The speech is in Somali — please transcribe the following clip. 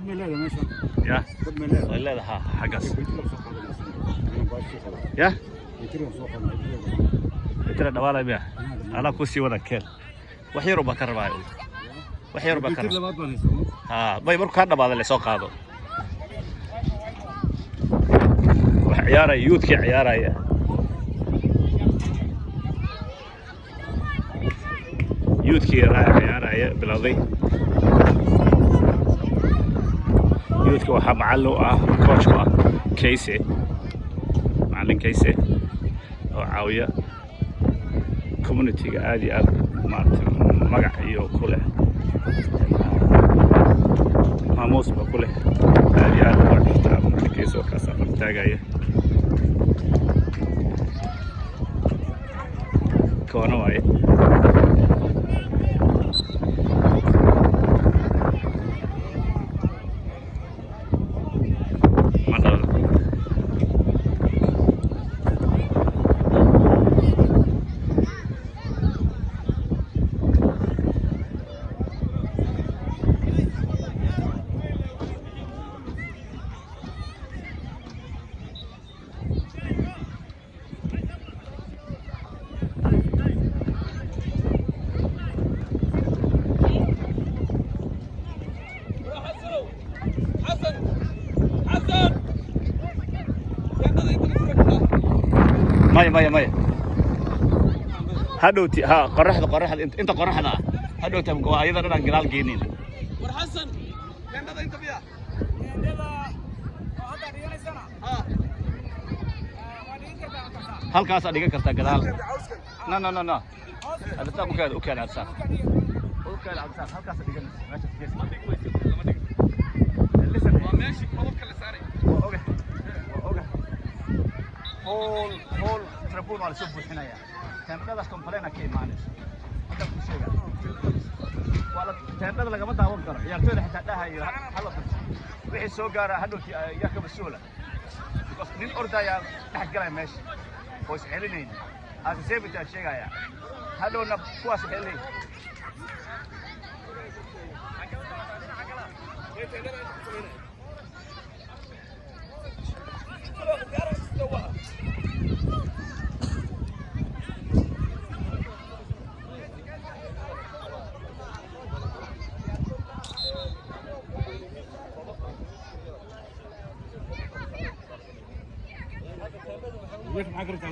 يا لا ها حقص يا ترى دوالا بيا أنا كوسي ولا كيل وحيرو بكر باي وحيرو بكر ها باي مركو هذا بعض اللي سوق هذا وعيارة يوت كي عيارة يا يوت كي عيارة يا بلادي يوت كي وحاب معلو كوتش كيسي معلم كيسي أو عاوية community عادي مارت مقع iyo kule maamuus ba kule عادي waa ixtiraam markiisoo ka safar taagaya koona waaye ماي هادوتي ها قرحد انت قرحدا هادوتي ام قوا ايضا انا قلال جينين ور حسن كنددا انت بيا كنددا هدا ديغيسنا halkaas aad dhiga kartaa gadaal no hada taa mukaad u kala hadsan halkaas dhigan meesha gees ma dhig weysi lama dhig listen waa meeshii qodobka la saaray oge hol tribunal wala soo buuxinaya teendadaas complaina ka imaanayso hadda ku sheega wala teendada lagama daawan karo ciyaartooyda xitaa dhahayo hal wixii soo gaara hadhowti yaa ka masuula because nin ordaya dhax galay meesha oo is celinayna aasabita sheegaya hadhowna kuwaas celinay وين معك رجع